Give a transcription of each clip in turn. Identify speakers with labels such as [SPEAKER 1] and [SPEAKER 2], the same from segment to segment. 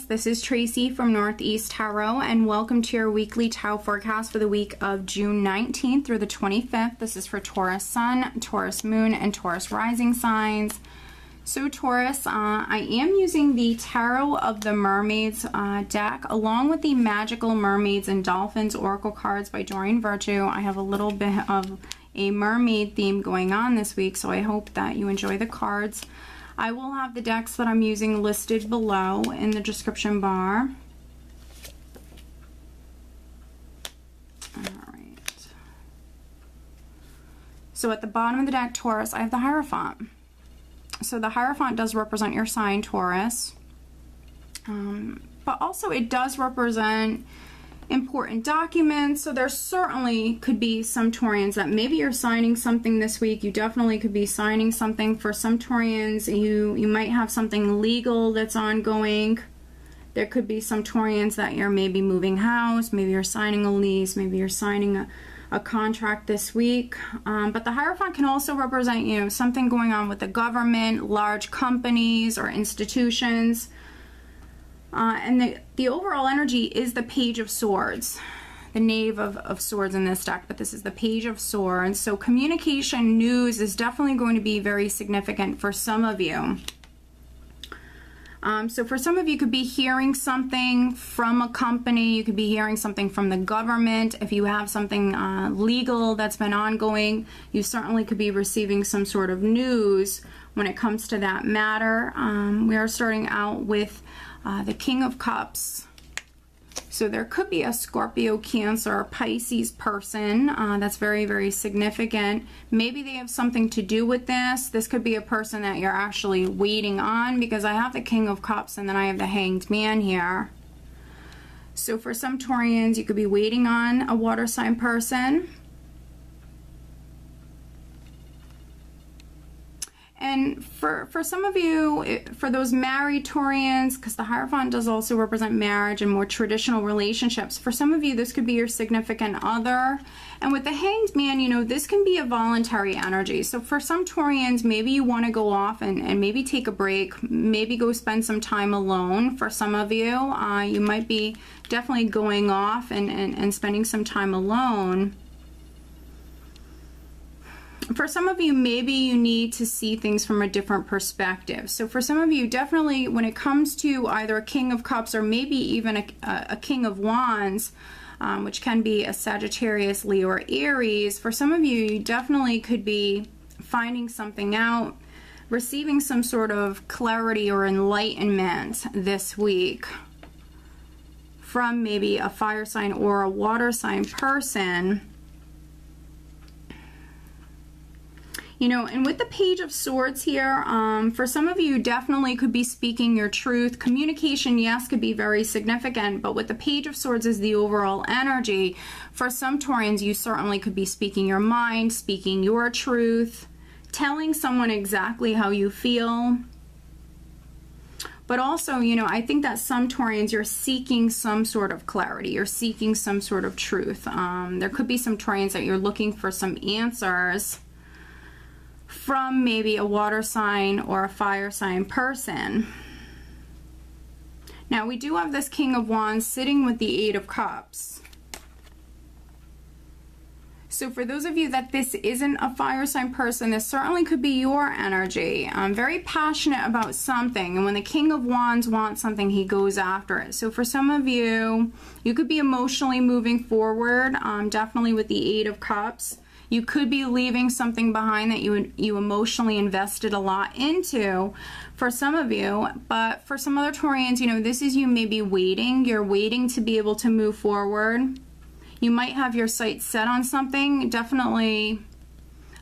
[SPEAKER 1] This is Tracy from Northeast Tarot, and welcome to your weekly tarot forecast for the week of June 19th through the 25th. This is for Taurus Sun, Taurus Moon, and Taurus Rising signs. So Taurus, I am using the Tarot of the Mermaids deck, along with the Magical Mermaids and Dolphins Oracle cards by Doreen Virtue. I have a little bit of a mermaid theme going on this week, so I hope that you enjoy the cards. I will have the decks that I'm using listed below in the description bar. Alright. So at the bottom of the deck, Taurus, I have the Hierophant. So the Hierophant does represent your sign, Taurus. But also it does represent important documents. So there certainly could be some Taurians that maybe you're signing something this week. You definitely could be signing something. For some Taurians, you might have something legal that's ongoing. There could be some Taurians that you're maybe moving house, maybe you're signing a lease, maybe you're signing a contract this week. But the Hierophant can also represent, you know, something going on with the government, large companies or institutions. And the overall energy is the Page of Swords, the Knave of Swords in this deck, but this is the Page of Swords. So communication news is definitely going to be very significant for some of you. So for some of you, could be hearing something from a company, you could be hearing something from the government. If you have something legal that's been ongoing, you certainly could be receiving some sort of news when it comes to that matter. We are starting out with the King of Cups. So there could be a Scorpio, Cancer, or Pisces person that's very, very significant. Maybe they have something to do with this. This could be a person that you're actually waiting on, because I have the King of Cups and then I have the Hanged Man here. So for some Taurians, you could be waiting on a water sign person. And for some of you, for those married Taurians, because the Hierophant does also represent marriage and more traditional relationships, for some of you, this could be your significant other. And with the Hanged Man, you know, this can be a voluntary energy. So for some Taurians, maybe you want to go off and maybe take a break, maybe go spend some time alone. For some of you, you might be definitely going off and spending some time alone. For some of you, maybe you need to see things from a different perspective. So for some of you, definitely when it comes to either a King of Cups or maybe even a King of Wands, which can be a Sagittarius, Leo, or Aries, for some of you, you definitely could be finding something out, receiving some sort of clarity or enlightenment this week from maybe a fire sign or a water sign person. You know, and with the Page of Swords here, for some of you, definitely could be speaking your truth. Communication, yes, could be very significant, but with the Page of Swords is the overall energy. For some Taurians, you certainly could be speaking your mind, speaking your truth, telling someone exactly how you feel. But also, you know, I think that some Taurians, you're seeking some sort of clarity. You're seeking some sort of truth. There could be some Taurians that you're looking for some answers from maybe a water sign or a fire sign person. Now we do have this King of Wands sitting with the Eight of Cups. So for those of you that this isn't a fire sign person, this certainly could be your energy. I'm very passionate about something, and when the King of Wands wants something, he goes after it. So for some of you, you could be emotionally moving forward, definitely with the Eight of Cups. You could be leaving something behind that you emotionally invested a lot into for some of you. But for some other Taurians, you know, this is you maybe waiting. You're waiting to be able to move forward. You might have your sights set on something, definitely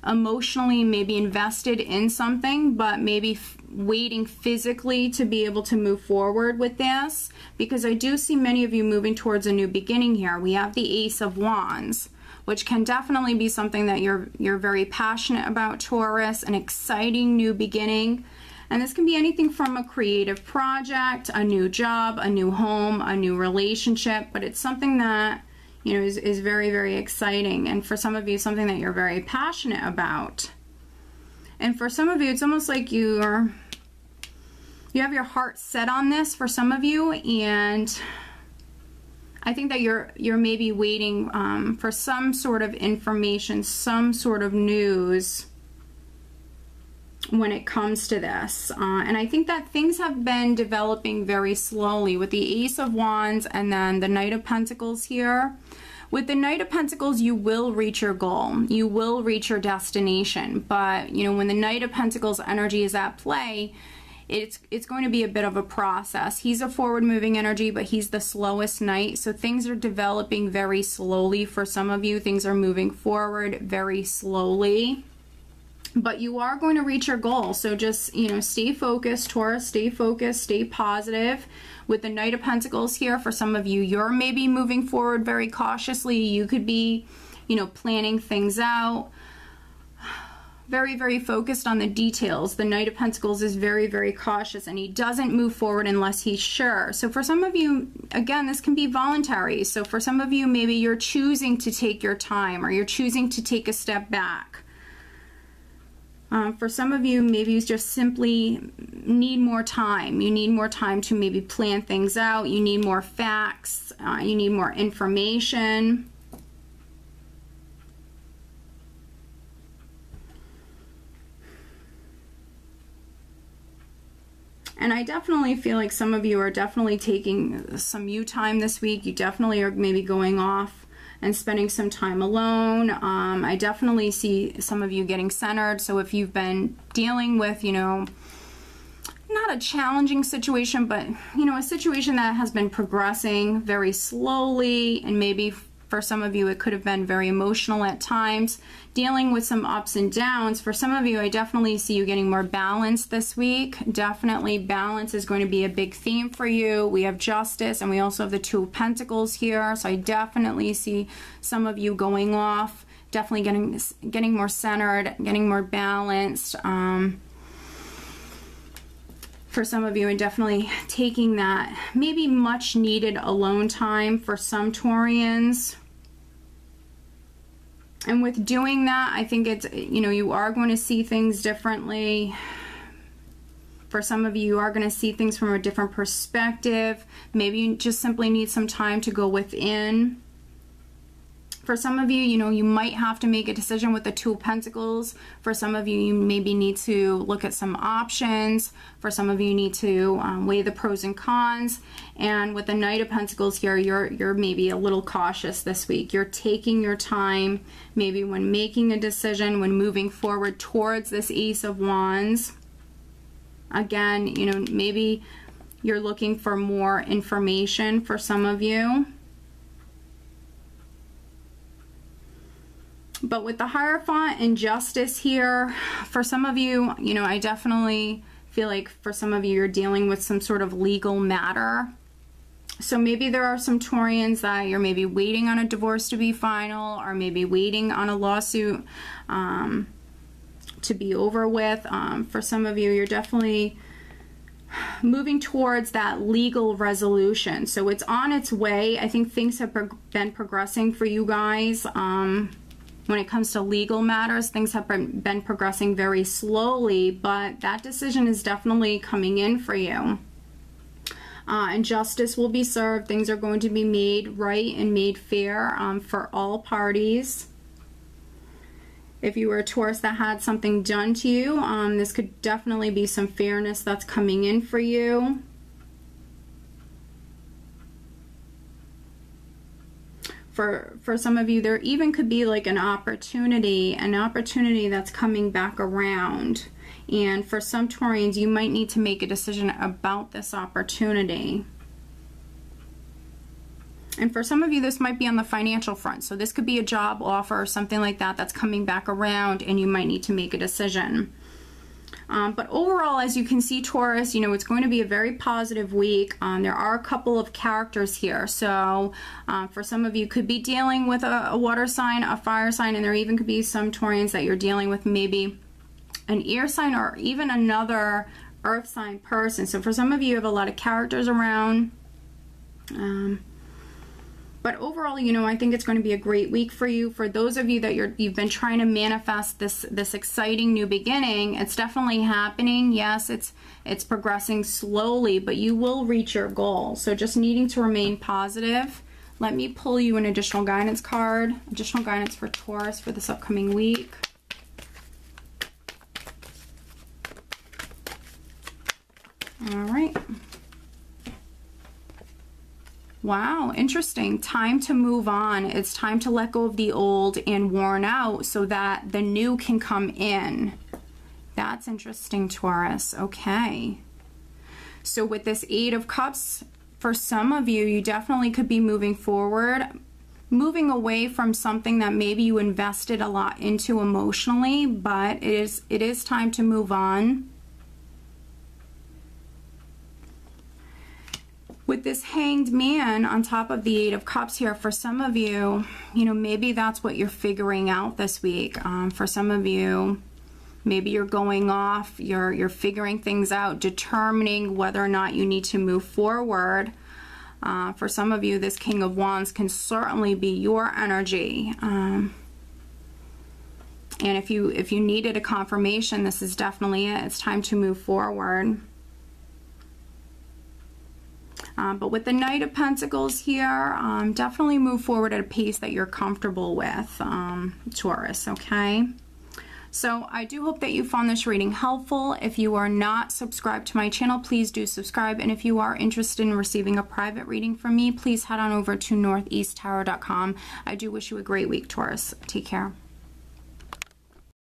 [SPEAKER 1] emotionally maybe invested in something, but maybe waiting physically to be able to move forward with this, because I do see many of you moving towards a new beginning here. We have the Ace of Wands, which can definitely be something that you're very passionate about, Taurus, an exciting new beginning. And this can be anything from a creative project, a new job, a new home, a new relationship, but it's something that, you know, is very, very exciting. And for some of you, something that you're very passionate about. And for some of you, it's almost like you're you have your heart set on this for some of you, and I think that you're maybe waiting for some sort of information, some sort of news when it comes to this. And I think that things have been developing very slowly with the Ace of Wands and then the Knight of Pentacles here. With the Knight of Pentacles, you will reach your goal. You will reach your destination. But, you know, when the Knight of Pentacles energy is at play, it's going to be a bit of a process. He's a forward-moving energy, but he's the slowest knight. So things are developing very slowly for some of you. Things are moving forward very slowly. But you are going to reach your goal. So just, you know, stay focused, Taurus. Stay focused. Stay positive. With the Knight of Pentacles here, for some of you, you're maybe moving forward very cautiously. You could be, you know, planning things out. Very, very focused on the details. The Knight of Pentacles is very, very cautious, and he doesn't move forward unless he's sure. So for some of you, again, this can be voluntary. So for some of you, maybe you're choosing to take your time, or you're choosing to take a step back. For some of you, maybe you just simply need more time. You need more time to maybe plan things out. You need more facts. You need more information. And I definitely feel like some of you are definitely taking some you time this week. You definitely are maybe going off and spending some time alone. I definitely see some of you getting centered. So if you've been dealing with, you know, not a challenging situation, but, you know, a situation that has been progressing very slowly, and maybe for some of you it could have been very emotional at times, dealing with some ups and downs. For some of you, I definitely see you getting more balance this week. Definitely balance is going to be a big theme for you. We have Justice, and we also have the Two of Pentacles here. So I definitely see some of you going off, definitely getting more centered, getting more balanced. For some of you, and definitely taking that maybe much needed alone time for some Taurians. And with doing that, I think it's, you know, you are going to see things differently. For some of you, you are going to see things from a different perspective. Maybe you just simply need some time to go within. For some of you, you know, you might have to make a decision with the Two of Pentacles. For some of you, you maybe need to look at some options. For some of you, you need to weigh the pros and cons. And with the Knight of Pentacles here, you're maybe a little cautious this week. You're taking your time, maybe when making a decision, when moving forward towards this Ace of Wands. Again, you know, maybe you're looking for more information for some of you. But with the Hierophant and Justice here, for some of you, you know, I definitely feel like for some of you, you're dealing with some sort of legal matter. So maybe there are some Taurians that you're maybe waiting on a divorce to be final, or maybe waiting on a lawsuit to be over with. For some of you, you're definitely moving towards that legal resolution. So it's on its way. I think things have been progressing for you guys. When it comes to legal matters, things have been progressing very slowly, but that decision is definitely coming in for you. And justice will be served. Things are going to be made right and made fair for all parties. If you were a Taurus that had something done to you, this could definitely be some fairness that's coming in for you. For some of you, there even could be like an opportunity that's coming back around. And for some Taurians, you might need to make a decision about this opportunity. And for some of you, this might be on the financial front. So this could be a job offer or something like that that's coming back around, and you might need to make a decision. But overall, as you can see, Taurus, you know, it's going to be a very positive week. There are a couple of characters here. So for some of you, could be dealing with a water sign, a fire sign, and there even could be some Taurians that you're dealing with maybe an air sign or even another earth sign person. So for some of you, you have a lot of characters around. But overall, you know, I think it's going to be a great week for you. For those of you that you've been trying to manifest this exciting new beginning, it's definitely happening. Yes, it's progressing slowly, but you will reach your goal. So just needing to remain positive. Let me pull you an additional guidance card, additional guidance for Taurus for this upcoming week. All right. Wow, interesting. Time to move on. It's time to let go of the old and worn out so that the new can come in. That's interesting, Taurus. Okay. So with this Eight of Cups, for some of you, you definitely could be moving forward, moving away from something that maybe you invested a lot into emotionally, but it is time to move on. With this Hanged Man on top of the Eight of Cups here, for some of you, you know, maybe that's what you're figuring out this week. For some of you, maybe you're going off, you're figuring things out, determining whether or not you need to move forward. For some of you, this King of Wands can certainly be your energy. And if you needed a confirmation, this is definitely it. It's time to move forward. But with the Knight of Pentacles here, definitely move forward at a pace that you're comfortable with, Taurus, okay? So I do hope that you found this reading helpful. If you are not subscribed to my channel, please do subscribe. And if you are interested in receiving a private reading from me, please head on over to northeasttarot.com. I do wish you a great week, Taurus. Take care.